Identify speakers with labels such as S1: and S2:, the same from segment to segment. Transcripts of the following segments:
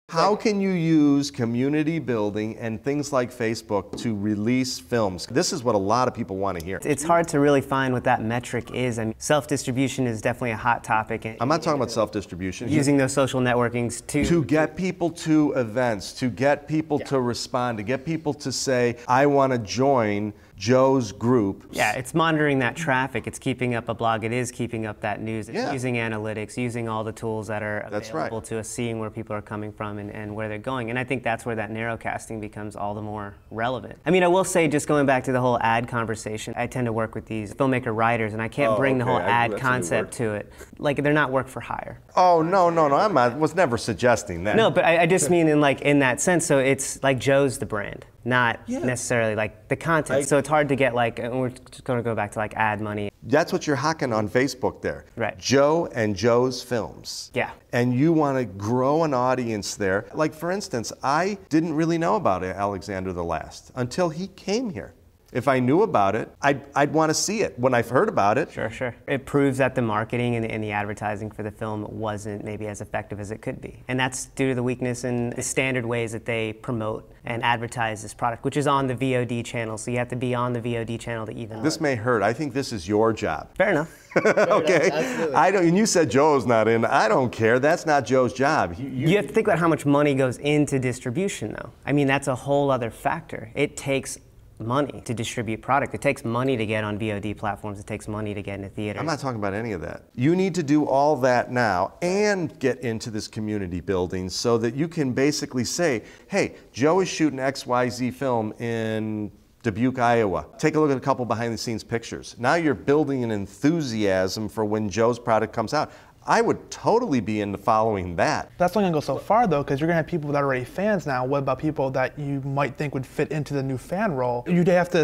S1: How can you use community building and things like Facebook to release films? This is what a lot of people want to hear.
S2: It's hard to really find what that metric is. I mean, self-distribution is definitely a hot topic.
S1: I'm not talking about self-distribution.
S2: Using those social networkings
S1: to get people to events, to get people to respond, to get people to say, I want to join Joe's group.
S2: Yeah, it's monitoring that traffic. It's keeping up a blog. It is keeping up that news. It's using analytics, using all the tools that are available to us, seeing where people are coming from and where they're going. And I think that's where that narrowcasting becomes all the more relevant. I mean, I will say, just going back to the whole ad conversation, I tend to work with these filmmaker writers, and I can't bring the whole ad concept to it. Like, they're not work for hire.
S1: Oh, no, I was never suggesting that.
S2: No, but I just mean in that sense. So it's like Joe's the brand, not necessarily like the content. So it's hard to get and we're just going to go back to like ad money.
S1: That's what you're hawking on Facebook there.
S2: Right.
S1: Joe and Joe's Films.
S2: Yeah.
S1: And you want to grow an audience there. Like, for instance, I didn't really know about Alexander the Last until he came here. If I knew about it, I'd want to see it when I've heard about it.
S2: Sure. It proves that the marketing and the advertising for the film wasn't maybe as effective as it could be. And that's due to the weakness in the standard ways that they promote and advertise this product, which is on the VOD channel. So you have to be on the VOD channel to even.
S1: This may hurt. I think this is your job.
S2: Fair enough.
S1: Okay. And you said Joe's not in. I don't care. That's not Joe's job.
S2: You have to think about how much money goes into distribution, though. I mean, that's a whole other factor. It takes money to distribute product. It takes money to get on VOD platforms. It takes money to get into theaters.
S1: I'm not talking about any of that. You need to do all that now and get into this community building so that you can basically say, hey, Joe is shooting XYZ film in Dubuque, Iowa. Take a look at a couple behind the scenes pictures. Now you're building an enthusiasm for when Joe's product comes out. I would totally be into following that.
S3: That's not going to go so far, though, because you're going to have people that are already fans now. What about people that you might think would fit into the new fan role? You'd have to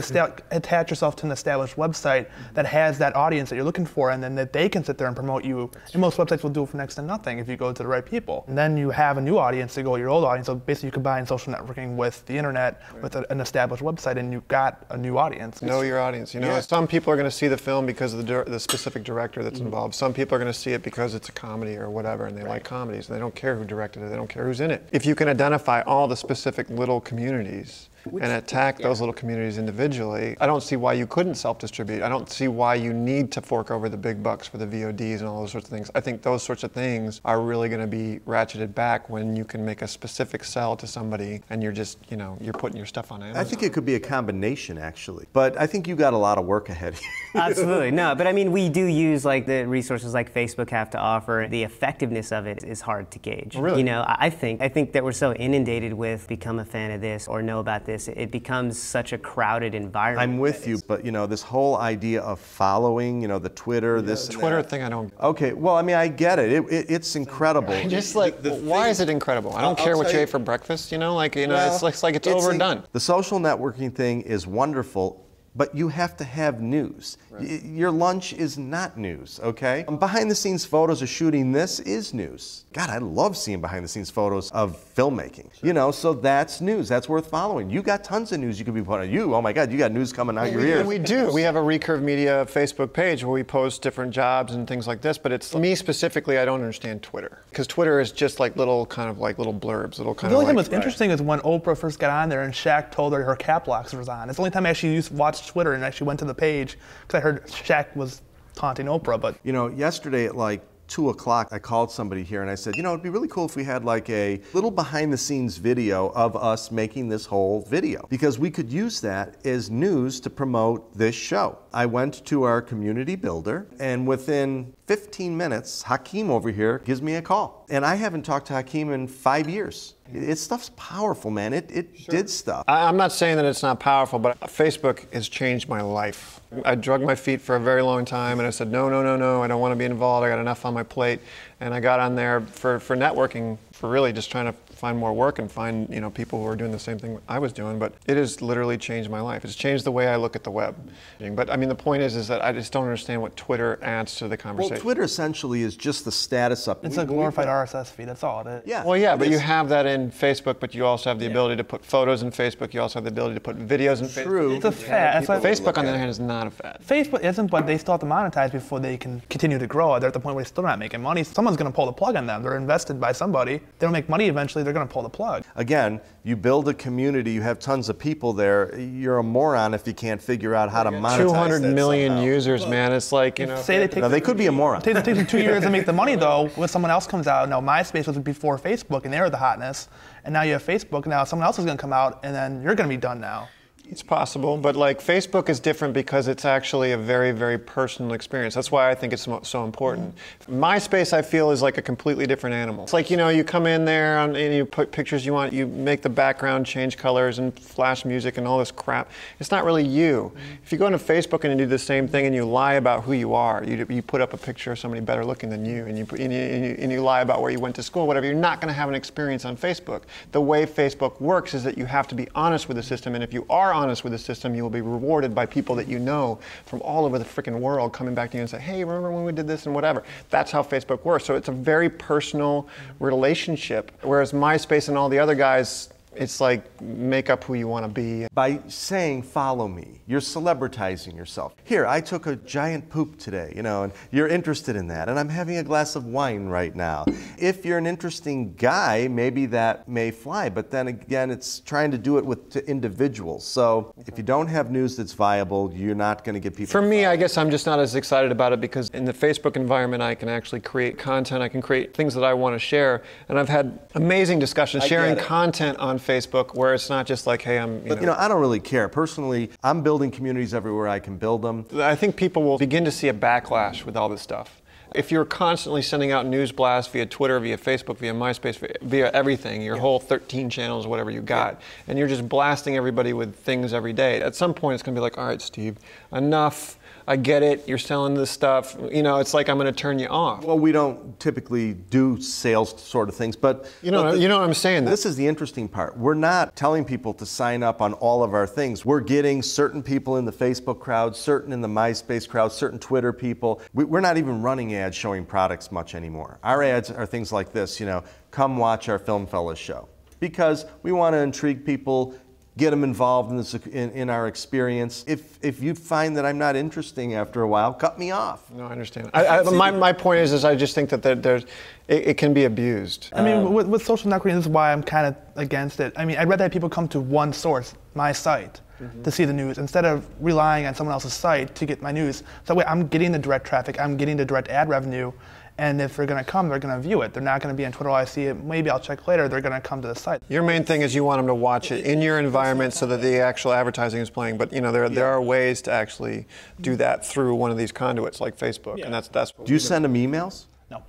S3: attach yourself to an established website that has that audience that you're looking for, and then that they can sit there and promote you. And most websites will do it for next to nothing if you go to the right people. And then you have a new audience to go with your old audience. So basically you combine social networking with the internet, with an established website, and you've got a new audience.
S4: Know your audience. You know, some people are going to see the film because of the specific director that's involved. Some people are going to see it because it's a comedy or whatever, and they like comedies, and they don't care who directed it, they don't care who's in it. If you can identify all the specific little communities and attack those little communities individually, I don't see why you couldn't self-distribute. I don't see why you need to fork over the big bucks for the VODs and all those sorts of things. I think those sorts of things are really going to be ratcheted back when you can make a specific sell to somebody and you're just, you're putting your stuff on Amazon.
S1: I think it could be a combination, actually. But I think you got a lot of work ahead of you.
S2: Absolutely. No, but I mean, we do use like the resources like Facebook have to offer. The effectiveness of it is hard to gauge.
S4: Really?
S2: I think that we're so inundated with become a fan of this or know about this. It becomes such a crowded environment.
S1: I'm with you, but this whole idea of following, the Twitter, this
S4: Twitter thing, I don't.
S1: Okay, well, I mean, I get it. It's incredible.
S4: Just why is it incredible? I don't care what you ate for breakfast. It's like it's overdone.
S1: The social networking thing is wonderful. But you have to have news. Right. Your lunch is not news, okay? Behind the scenes photos of shooting this is news. God, I love seeing behind the scenes photos of filmmaking. So that's news. That's worth following. You got tons of news you could be putting on. Oh my God, you got news coming out your ears.
S4: And we do. We have a Recurve Media Facebook page where we post different jobs and things like this, but it's me specifically, I don't understand Twitter. Because Twitter is just like little blurbs, little kind of
S3: The only thing that's interesting is when Oprah first got on there and Shaq told her her cap locks was on. It's the only time I actually watched Twitter and actually went to the page because I heard Shaq was taunting Oprah. But
S1: yesterday at like 2 o'clock, I called somebody here and I said, it'd be really cool if we had like a little behind the scenes video of us making this whole video because we could use that as news to promote this show. I went to our community builder and within 15 minutes, Hakeem over here gives me a call. And I haven't talked to Hakeem in 5 years. Stuff's powerful, man. It did stuff.
S4: I'm not saying that it's not powerful, but Facebook has changed my life. I drug my feet for a very long time, and I said, no, I don't want to be involved. I got enough on my plate. And I got on there for networking, for really just trying to find more work and find people who are doing the same thing I was doing. But it has literally changed my life. It's changed the way I look at the web. But I mean, the point is that I just don't understand what Twitter adds to the conversation.
S1: Well, Twitter essentially is just the status update.
S3: It's a glorified RSS feed. That's all it is.
S1: Yeah.
S4: Well, yeah, but you have that in Facebook, but you also have the ability to put photos in Facebook. You also have the ability to put videos in Facebook.
S1: True.
S3: It's a fad.
S4: Facebook, on the other hand, is not a fad.
S3: Facebook isn't, but they still have to monetize before they can continue to grow. They're at the point where they're still not making money. Someone's going to pull the plug on them. They're invested by somebody. They don't make money eventually. they're going to pull the plug.
S1: Again, you build a community, you have tons of people there. You're a moron if you can't figure out how to monetize
S4: 200 million
S1: somehow.
S4: users, man. It's like, you know.
S3: Say
S1: they could be a moron.
S3: It takes them 2 years to make the money, though. When someone else comes out, now MySpace was before Facebook, and they were the hotness. And now you have Facebook, now someone else is going to come out, and then you're going to be done now.
S4: It's possible, but like Facebook is different because it's actually a very, very personal experience. That's why I think it's so important. MySpace, I feel, is like a completely different animal. It's like, you know, you come in there and you put pictures you want, you make the background change colors and flash music and all this crap. It's not really you. If you go into Facebook and you do the same thing and you lie about who you are, you put up a picture of somebody better looking than you, and you lie about where you went to school, whatever, you're not going to have an experience on Facebook. The way Facebook works is that you have to be honest with the system, and if you are honest with the system, you will be rewarded by people that you know from all over the freaking world coming back to you and say, hey, remember when we did this and whatever. That's how Facebook works. So it's a very personal relationship, whereas MySpace and all the other guys, it's like make up who you want to be.
S1: By saying, follow me, you're celebritizing yourself. Here, I took a giant poop today, you know, and you're interested in that, and I'm having a glass of wine right now. If you're an interesting guy, maybe that may fly, but then again, it's trying to do it to individuals. So if you don't have news that's viable, you're not going to get people.
S4: For me, I guess I'm just not as excited about it because in the Facebook environment, I can actually create content. I can create things that I want to share, and I've had amazing discussions sharing content on Facebook where it's not just like, hey,
S1: But you know, I don't really care. Personally, I'm building communities everywhere I can build them.
S4: I think people will begin to see a backlash with all this stuff. If you're constantly sending out news blasts via Twitter, via Facebook, via MySpace, via everything, your whole 13 channels, whatever you got, and you're just blasting everybody with things every day, at some point it's going to be like, all right, Steve, enough. I get it, you're selling this stuff, you know, it's like I'm going to turn you off.
S1: Well, we don't typically do sales sort of things, but
S4: you know what I'm saying.
S1: This is the interesting part. We're not telling people to sign up on all of our things. We're getting certain people in the Facebook crowd, certain in the MySpace crowd, certain Twitter people. We're not even running ads showing products much anymore. Our ads are things like this, you know, come watch our FilmFellas show. Because we want to intrigue people, get them involved in this in our experience. If you find that I'm not interesting after a while, cut me off.
S4: No, I understand. My point is I just think that it can be abused.
S3: I mean, with social networking, this is why I'm kind of against it. I mean, I'd rather have people come to one source, my site, to see the news, instead of relying on someone else's site to get my news. So that way I'm getting the direct traffic, I'm getting the direct ad revenue, and if they're going to come, they're going to view it. They're not going to be on Twitter, oh, I see it, maybe I'll check later. They're going to come to the site.
S4: Your main thing is you want them to watch it in your environment so that the actual advertising is playing. But you know, there are ways to actually do that through one of these conduits like Facebook, and that's what.
S1: Do you send them emails?
S3: No.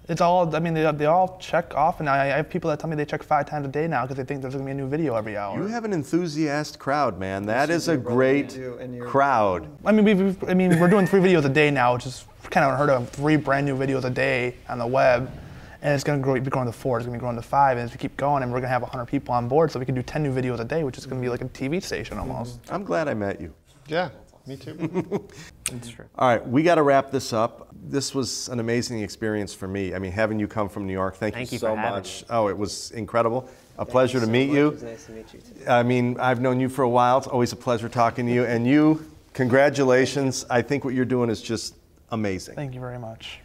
S3: It's all, I mean, they all check off, and I have people that tell me they check 5 times a day now because they think there's going to be a new video every hour.
S1: You have an enthusiast crowd, man. That is a great crowd.
S3: I mean, we're doing 3 videos a day now, which is kind of unheard of. 3 brand new videos a day on the web, and it's going to be growing to 4, it's going to be growing to 5, and as we keep going, and we're going to have 100 people on board, so we can do 10 new videos a day, which is going to be like a TV station almost.
S1: I'm glad I met you.
S4: Yeah. Me too.
S2: That's true.
S1: All right, we got to wrap this up. This was an amazing experience for me. I mean, having you come from New York, thank you so much. Oh, it was incredible. A pleasure to meet you.
S2: It was nice to meet you too.
S1: I mean, I've known you for a while. It's always a pleasure talking to you. And you, congratulations. I think what you're doing is just amazing.
S3: Thank you very much.